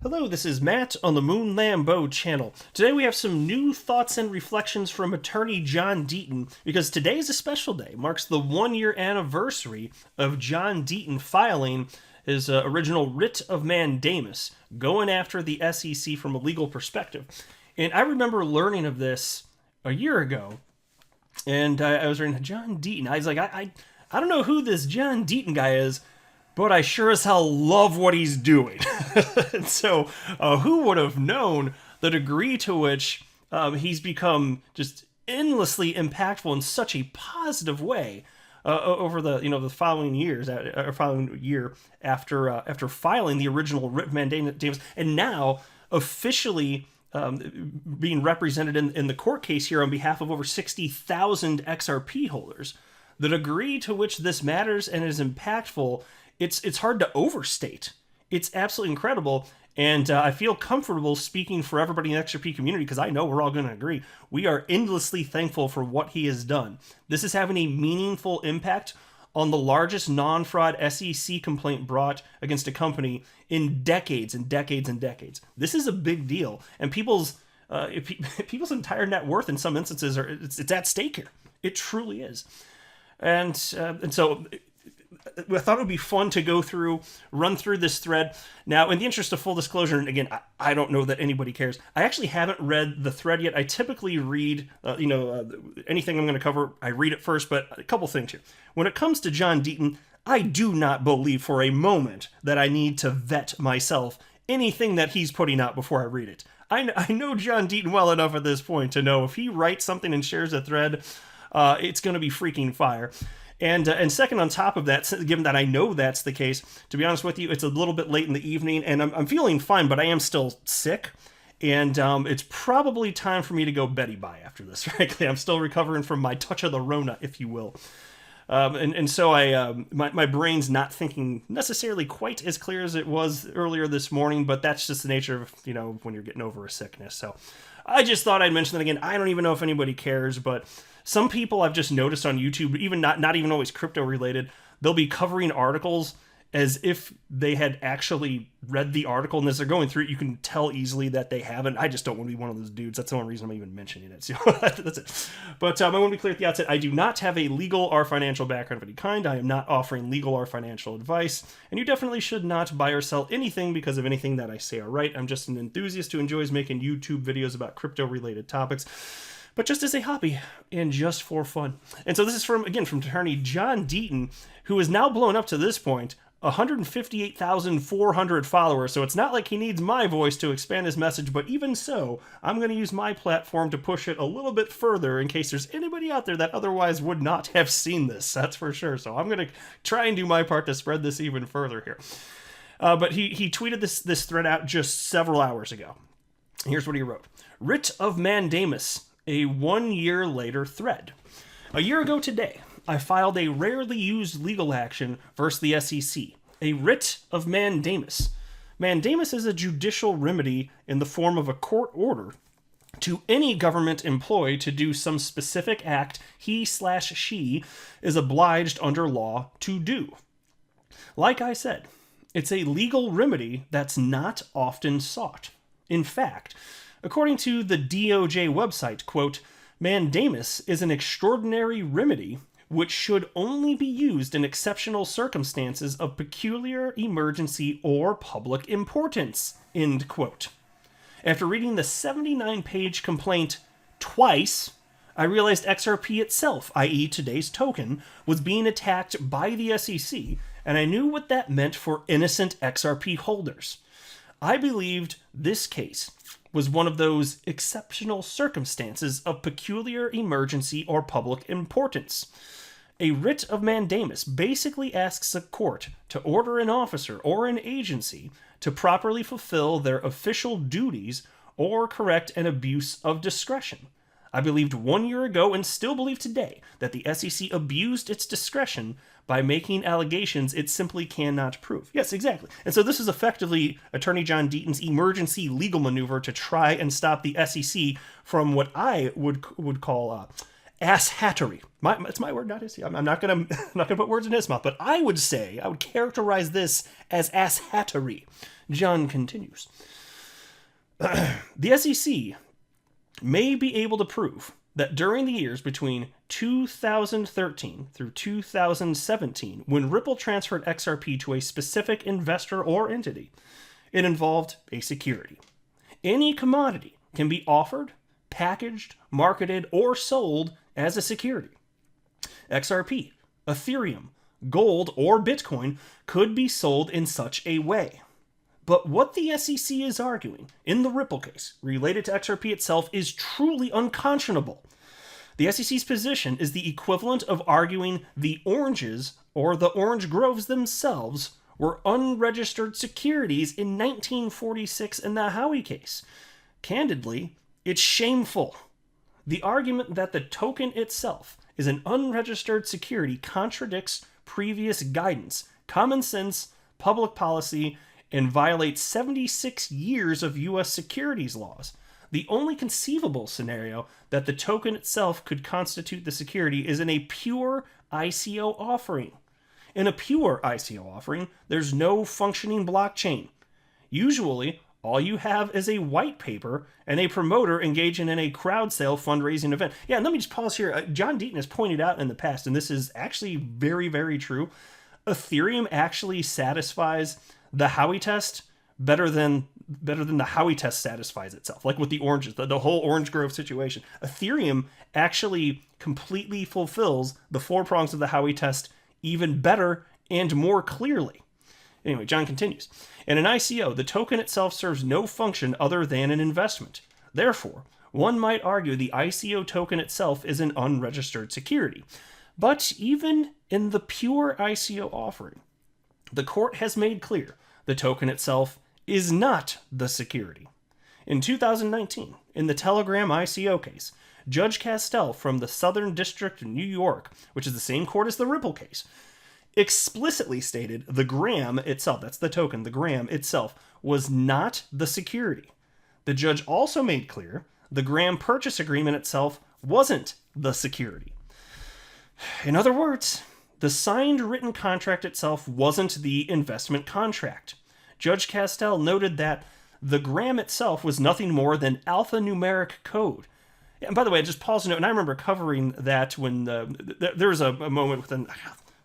Hello, this is Matt on the Moon Lambeau channel. Today we have some new thoughts and reflections from attorney John Deaton, because today is a special day. It marks the 1-year anniversary of John Deaton filing his original Writ of Mandamus, going after the SEC from a legal perspective. And I remember learning of this a year ago, and I was reading John Deaton. I was like, I don't know who this John Deaton guy is, but I sure as hell love what he's doing. And so who would have known the degree to which he's become just endlessly impactful in such a positive way over the following years, or following year after filing the original Writ of Mandamus, and now officially being represented in the court case here on behalf of over 60,000 XRP holders. The degree to which this matters and is impactful, it's hard to overstate. It's absolutely incredible, and I feel comfortable speaking for everybody in the XRP community because I know we're all going to agree. We are endlessly thankful for what he has done. This is having a meaningful impact on the largest non-fraud SEC complaint brought against a company in decades and decades and decades. This is a big deal, and people's entire net worth in some instances it's at stake here. It truly is, and so I thought it would be fun to run through this thread. Now, in the interest of full disclosure, and again, I don't know that anybody cares. I actually haven't read the thread yet. I typically read, anything I'm going to cover, I read it first, but a couple things here. When it comes to John Deaton, I do not believe for a moment that I need to vet myself anything that he's putting out before I read it. I know John Deaton well enough at this point to know if he writes something and shares a thread, it's going to be freaking fire. And second, on top of that, given that I know that's the case, to be honest with you, it's a little bit late in the evening, and I'm feeling fine, but I am still sick, and it's probably time for me to go Betty Bye after this, frankly. I'm still recovering from my touch of the Rona, if you will. And so my brain's not thinking necessarily quite as clear as it was earlier this morning, but that's just the nature of, when you're getting over a sickness. So I just thought I'd mention that again. I don't even know if anybody cares, but some people I've just noticed on YouTube, even not even always crypto related, they'll be covering articles as if they had actually read the article, and as they're going through it, you can tell easily that they haven't. I just don't want to be one of those dudes. That's the only reason I'm even mentioning it. So that's it. But I want to be clear at the outset, I do not have a legal or financial background of any kind. I am not offering legal or financial advice, and you definitely should not buy or sell anything because of anything that I say or write. I'm just an enthusiast who enjoys making YouTube videos about crypto-related topics, but just as a hobby and just for fun. And so this is from attorney John Deaton, who is now blown up to this point 158,400 followers, so it's not like he needs my voice to expand his message, but even so, I'm going to use my platform to push it a little bit further in case there's anybody out there that otherwise would not have seen this, that's for sure. So I'm going to try and do my part to spread this even further here. But he tweeted this thread out just several hours ago. Here's what he wrote. Writ of Mandamus, a 1 year later thread. A year ago today, I filed a rarely used legal action versus the SEC, a writ of mandamus. Mandamus is a judicial remedy in the form of a court order to any government employee to do some specific act he/she is obliged under law to do. Like I said, it's a legal remedy that's not often sought. In fact, according to the DOJ website, quote, mandamus is an extraordinary remedy which should only be used in exceptional circumstances of peculiar emergency or public importance, end quote. After reading the 79-page complaint twice, I realized XRP itself, i.e. today's token, was being attacked by the SEC, and I knew what that meant for innocent XRP holders. I believed this case was one of those exceptional circumstances of peculiar emergency or public importance. A writ of mandamus basically asks a court to order an officer or an agency to properly fulfill their official duties or correct an abuse of discretion. I believed 1 year ago and still believe today that the SEC abused its discretion by making allegations it simply cannot prove. Yes, exactly. And so this is effectively Attorney John Deaton's emergency legal maneuver to try and stop the SEC from what I would call asshattery. It's my word, not his. I'm not gonna put words in his mouth, but I would characterize this as asshattery. John continues. The SEC may be able to prove that during the years between 2013 through 2017, when Ripple transferred XRP to a specific investor or entity, it involved a security. Any commodity can be offered, packaged, marketed, or sold as a security. XRP, Ethereum, gold, or Bitcoin could be sold in such a way. But what the SEC is arguing in the Ripple case related to XRP itself is truly unconscionable. The SEC's position is the equivalent of arguing the oranges or the orange groves themselves were unregistered securities in 1946 in the Howie case. Candidly, it's shameful. The argument that the token itself is an unregistered security contradicts previous guidance, common sense, public policy, and violates 76 years of U.S. securities laws. The only conceivable scenario that the token itself could constitute the security is in a pure ICO offering. In a pure ICO offering, there's no functioning blockchain. Usually, all you have is a white paper and a promoter engaging in a crowd sale fundraising event. Yeah, and let me just pause here. John Deaton has pointed out in the past, and this is actually very, very true, Ethereum actually satisfies the Howie Test better than the Howie Test satisfies itself. Like with the oranges, the whole Orange Grove situation. Ethereum actually completely fulfills the 4 prongs of the Howie Test even better and more clearly. Anyway, John continues. In an ICO, the token itself serves no function other than an investment. Therefore, one might argue the ICO token itself is an unregistered security. But even in the pure ICO offering, the court has made clear the token itself is not the security. In 2019, in the Telegram ICO case, Judge Castell from the Southern District of New York, which is the same court as the Ripple case, explicitly stated the gram itself, that's the token, the gram itself, was not the security. The judge also made clear the gram purchase agreement itself wasn't the security. In other words, the signed written contract itself wasn't the investment contract. Judge Castell noted that the gram itself was nothing more than alphanumeric code. And by the way, I just paused a note, and I remember covering that when there was a moment within,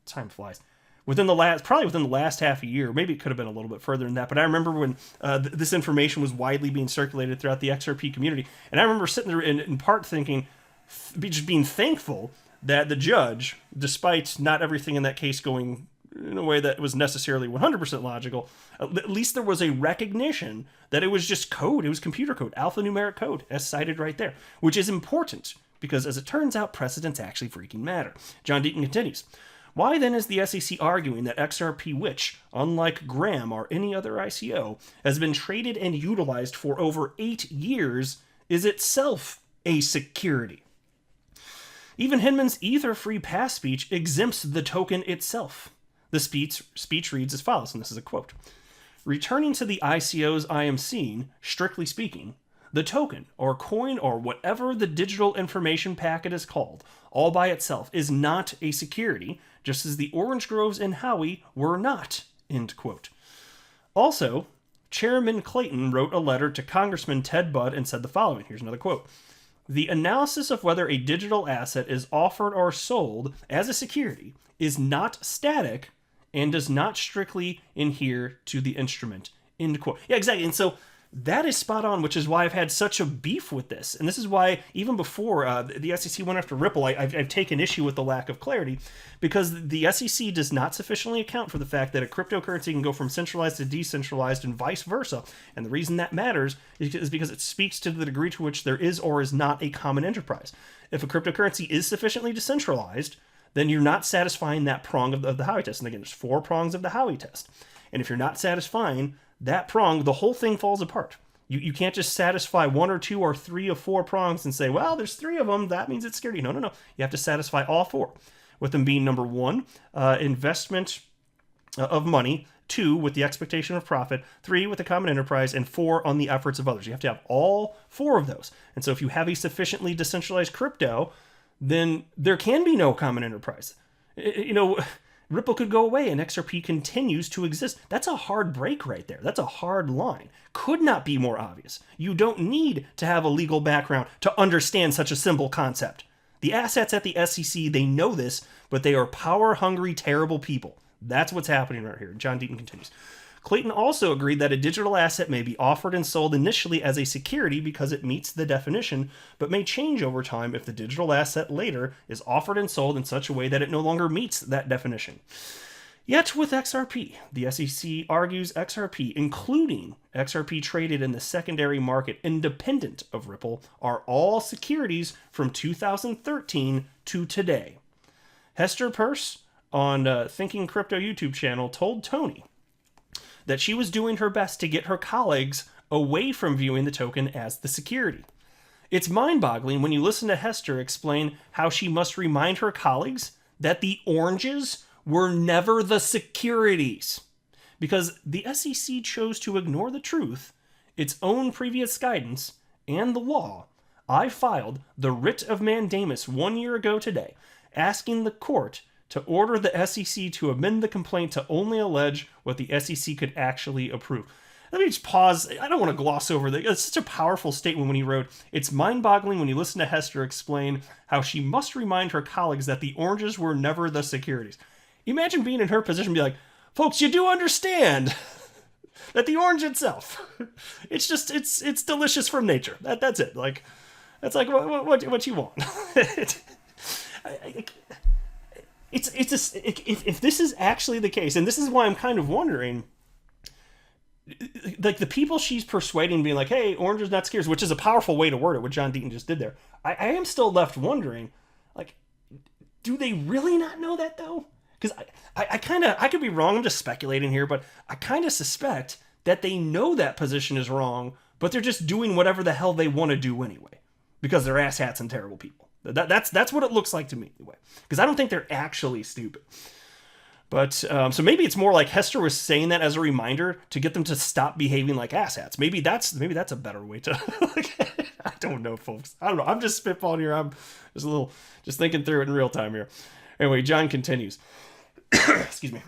time flies, within the last half a year, maybe it could have been a little bit further than that, but I remember when this information was widely being circulated throughout the XRP community, and I remember sitting there in part thinking, just being thankful that the judge, despite not everything in that case going in a way that was necessarily 100% logical, at least there was a recognition that it was just code, it was computer code, alphanumeric code, as cited right there, which is important, because as it turns out, precedents actually freaking matter. John Deaton continues. Why then is the SEC arguing that XRP, which, unlike Gram or any other ICO, has been traded and utilized for over 8 years, is itself a security? Even Hinman's Ether-free pass speech exempts the token itself. The speech reads as follows, and this is a quote. Returning to the ICOs I am seeing, strictly speaking, the token, or coin, or whatever the digital information packet is called, all by itself, is not a security, just as the Orange Groves and Howie were not, end quote. Also, Chairman Clayton wrote a letter to Congressman Ted Budd and said the following. Here's another quote. The analysis of whether a digital asset is offered or sold as a security is not static and does not strictly adhere to the instrument, end quote. Yeah, exactly. And so that is spot on, which is why I've had such a beef with this. And this is why, even before the SEC went after Ripple, I've taken issue with the lack of clarity, because the SEC does not sufficiently account for the fact that a cryptocurrency can go from centralized to decentralized and vice versa. And the reason that matters is because it speaks to the degree to which there is or is not a common enterprise. If a cryptocurrency is sufficiently decentralized, then you're not satisfying that prong of the Howie test. And again, there's 4 prongs of the Howie test. And if you're not satisfying that prong, the whole thing falls apart. You can't just satisfy 1 or 2 or 3 of 4 prongs and say, well, there's 3 of them, that means it's security. No. You have to satisfy all 4, with them being number 1, investment of money, 2, with the expectation of profit, 3, with the common enterprise, and 4, on the efforts of others. You have to have all 4 of those. And so if you have a sufficiently decentralized crypto, then there can be no common enterprise. Ripple could go away and XRP continues to exist. That's a hard break right there. That's a hard line. Could not be more obvious. You don't need to have a legal background to understand such a simple concept. The assets at the SEC, they know this, but they are power-hungry, terrible people. That's what's happening right here. John Deaton continues. Clayton also agreed that a digital asset may be offered and sold initially as a security because it meets the definition, but may change over time if the digital asset later is offered and sold in such a way that it no longer meets that definition. Yet with XRP, the SEC argues XRP, including XRP traded in the secondary market independent of Ripple, are all securities from 2013 to today. Hester Peirce on Thinking Crypto YouTube channel told Tony that she was doing her best to get her colleagues away from viewing the token as the security. It's mind-boggling when you listen to Hester explain how she must remind her colleagues that the oranges were never the securities. Because the SEC chose to ignore the truth, its own previous guidance, and the law. I filed the Writ of Mandamus 1 year ago today, asking the court to order the SEC to amend the complaint to only allege what the SEC could actually approve. Let me just pause. I don't want to gloss over that. It's such a powerful statement when he wrote, it's mind-boggling when you listen to Hester explain how she must remind her colleagues that the oranges were never the securities. Imagine being in her position and be like, folks, you do understand that the orange itself, it's delicious from nature. That's it. That's like what you want. If this is actually the case, and this is why I'm kind of wondering, like the people she's persuading being like, hey, orange is not securities, which is a powerful way to word it, what John Deaton just did there. I am still left wondering, like, do they really not know that though? Because I could be wrong, I'm just speculating here, but I kind of suspect that they know that position is wrong, but they're just doing whatever the hell they want to do anyway, because they're asshats and terrible people. That's what it looks like to me, anyway. Because I don't think they're actually stupid. But, so maybe it's more like Hester was saying that as a reminder to get them to stop behaving like asshats. Maybe that's a better way to... I don't know, folks. I don't know. I'm just spitballing here. I'm just thinking through it in real time here. Anyway, John continues. Excuse me.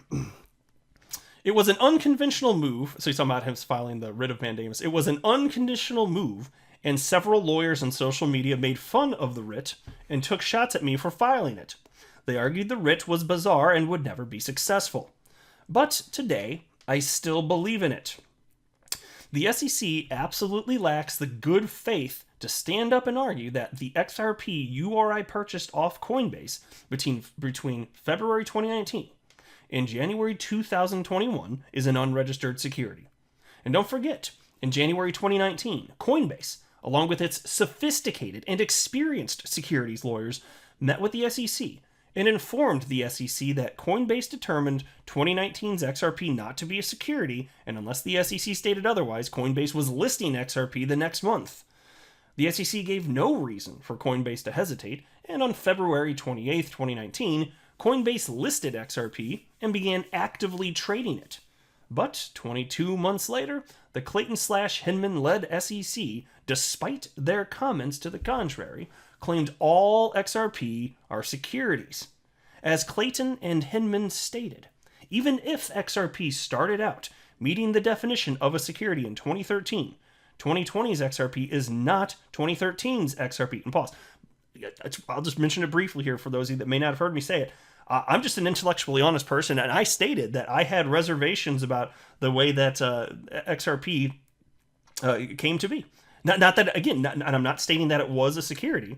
It was an unconventional move. So he's talking about him filing the writ of mandamus. It was an unconditional move, and several lawyers on social media made fun of the writ and took shots at me for filing it. They argued the writ was bizarre and would never be successful. But today, I still believe in it. The SEC absolutely lacks the good faith to stand up and argue that the XRP you or I purchased off Coinbase between February 2019 and January 2021 is an unregistered security. And don't forget, in January 2019, Coinbase, along with its sophisticated and experienced securities lawyers, met with the SEC and informed the SEC that Coinbase determined 2019's XRP not to be a security, and unless the SEC stated otherwise, Coinbase was listing XRP the next month. The SEC gave no reason for Coinbase to hesitate, and on February 28, 2019, Coinbase listed XRP and began actively trading it. But 22 months later, the Clayton/Hinman-led SEC, despite their comments to the contrary, claimed all XRP are securities. As Clayton and Hinman stated, even if XRP started out meeting the definition of a security in 2013, 2020's XRP is not 2013's XRP. And pause. I'll just mention it briefly here for those of you that may not have heard me say it. I'm just an intellectually honest person, and I stated that I had reservations about the way that XRP came to be. Not that, again, and I'm not stating that it was a security.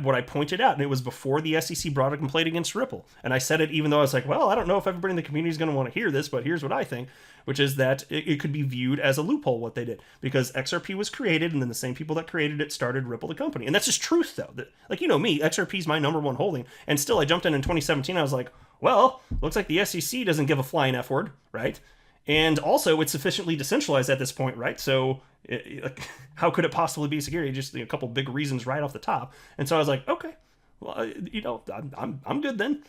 What I pointed out, and it was before the SEC brought a complaint against Ripple. And I said it even though I was like, well, I don't know if everybody in the community is going to want to hear this, but here's what I think, which is that it could be viewed as a loophole what they did. Because XRP was created, and then the same people that created it started Ripple the company. And that's just truth, though. Like, you know me, XRP is my number one holding. And still, I jumped in 2017, I was like, well, looks like the SEC doesn't give a flying F word, right? And also, it's sufficiently decentralized at this point, right? So how could it possibly be security? Just a couple big reasons right off the top. And so I was like, okay, well, I'm good then.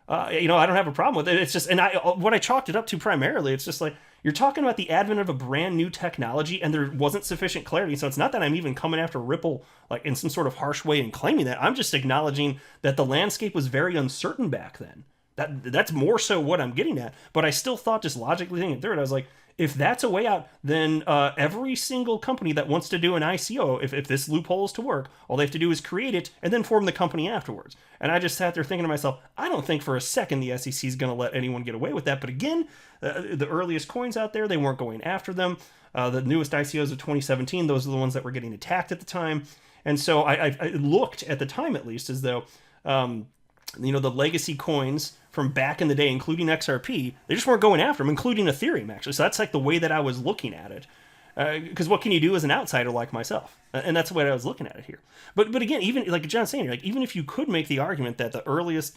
I don't have a problem with it. It's just, and what I chalked it up to primarily, it's just like, you're talking about the advent of a brand new technology, and there wasn't sufficient clarity. So it's not that I'm even coming after Ripple like in some sort of harsh way and claiming that. I'm just acknowledging that the landscape was very uncertain back then. That's more so what I'm getting at. But I still thought, just logically thinking through it, I was like, if that's a way out, then every single company that wants to do an ICO, if this loophole is to work, all they have to do is create it and then form the company afterwards. And I just sat there thinking to myself, I don't think for a second the SEC is going to let anyone get away with that. But again, the earliest coins out there, they weren't going after them. The newest ICOs of 2017, those are the ones that were getting attacked at the time. And so I looked, at the time at least, as though the legacy coins from back in the day, including XRP, they just weren't going after them, including Ethereum, actually. So that's like the way that I was looking at it. Because what can you do as an outsider like myself? And that's the way I was looking at it here. But again, even like John's saying, like, even if you could make the argument that the earliest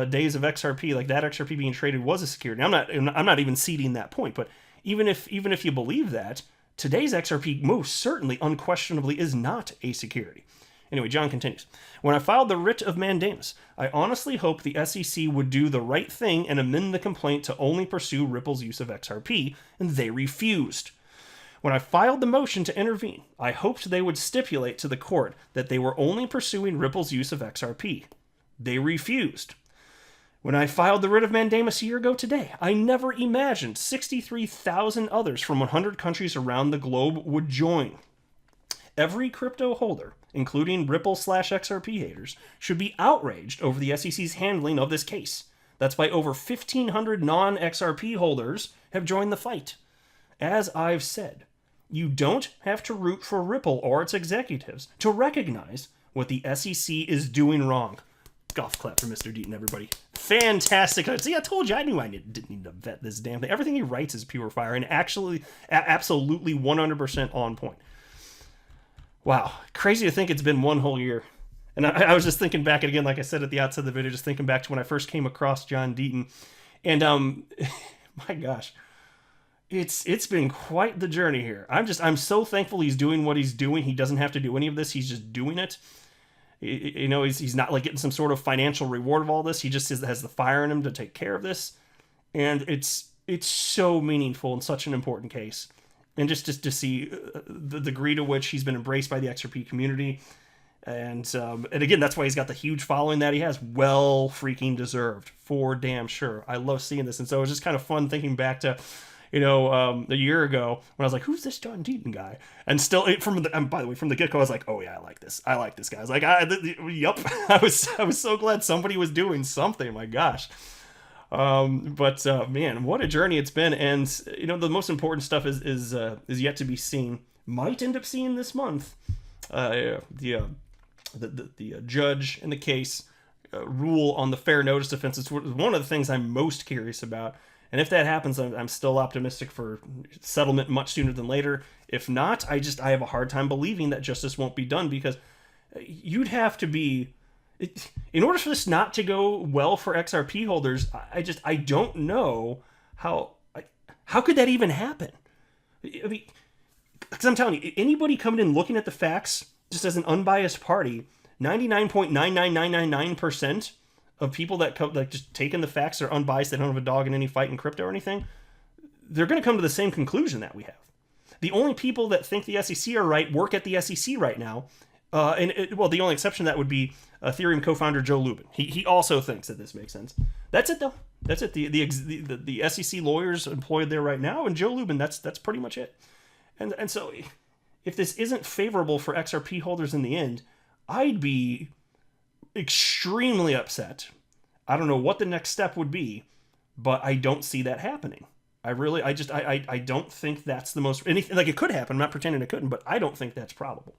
days of XRP, like that XRP being traded, was a security, I'm not even ceding that point. But even if you believe that, today's XRP most certainly, unquestionably, is not a security. Anyway, John continues. When I filed the Writ of Mandamus, I honestly hoped the SEC would do the right thing and amend the complaint to only pursue Ripple's use of XRP, and they refused. When I filed the motion to intervene, I hoped they would stipulate to the court that they were only pursuing Ripple's use of XRP. They refused. When I filed the Writ of Mandamus a year ago today, I never imagined 63,000 others from 100 countries around the globe would join. Every crypto holder, including Ripple/XRP haters, should be outraged over the SEC's handling of this case. That's why over 1,500 non-XRP holders have joined the fight. As I've said, you don't have to root for Ripple or its executives to recognize what the SEC is doing wrong. Golf clap for Mr. Deaton, everybody. Fantastic. See, I told you, I knew I didn't need to vet this damn thing. Everything he writes is pure fire and actually absolutely 100% on point. Wow, crazy to think it's been one whole year. And I was just thinking back, and again, like I said at the outset of the video, just thinking back to when I first came across John Deaton. And my gosh, it's been quite the journey here. I'm so thankful he's doing what he's doing. He doesn't have to do any of this. He's just doing it. He's not like getting some sort of financial reward of all this. He just has the fire in him to take care of this. And it's so meaningful and such an important case. And just to see the degree to which he's been embraced by the XRP community. And again, that's why he's got the huge following that he has. Well freaking deserved, for damn sure. I love seeing this. And so it was just kind of fun thinking back to, a year ago when I was like, who's this John Deaton guy? And still, by the way, from the get-go, I was like, oh yeah, I like this guy. I was like, yup. I was so glad somebody was doing something. My gosh. Man, what a journey it's been. And the most important stuff is yet to be seen. Might end up seeing this month. The judge in the case rule on the fair notice defense. It's one of the things I'm most curious about. And if that happens, I'm still optimistic for settlement much sooner than later. If not, I have a hard time believing that justice won't be done, because you'd have to be, in order for this not to go well for XRP holders, I don't know how could that even happen? I mean, because I'm telling you, anybody coming in looking at the facts just as an unbiased party, 99.99999% of people that come, like, just taking the facts, are unbiased, they don't have a dog in any fight in crypto or anything, they're going to come to the same conclusion that we have. The only people that think the SEC are right work at the SEC right now. The only exception to that would be Ethereum co-founder Joe Lubin. He also thinks that this makes sense. That's it, though. That's it. The SEC lawyers employed there right now, and Joe Lubin, that's pretty much it. And so if this isn't favorable for XRP holders in the end, I'd be extremely upset. I don't know what the next step would be, but I don't see that happening. I don't think that's the most, anything, like, it could happen. I'm not pretending it couldn't, but I don't think that's probable.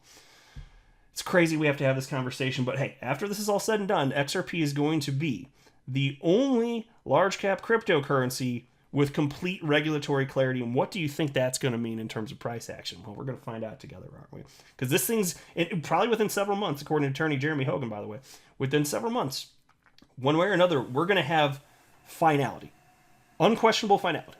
It's crazy we have to have this conversation, but hey, after this is all said and done, XRP is going to be the only large cap cryptocurrency with complete regulatory clarity. And what do you think that's going to mean in terms of price action? Well, we're going to find out together, aren't we? Because this thing's probably within several months, according to attorney Jeremy Hogan, by the way, within several months, one way or another, we're going to have finality, unquestionable finality.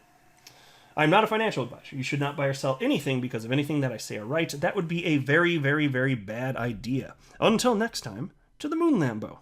I'm not a financial advisor. You should not buy or sell anything because of anything that I say or write. That would be a very, very, very bad idea. Until next time, to the moon, Lambo.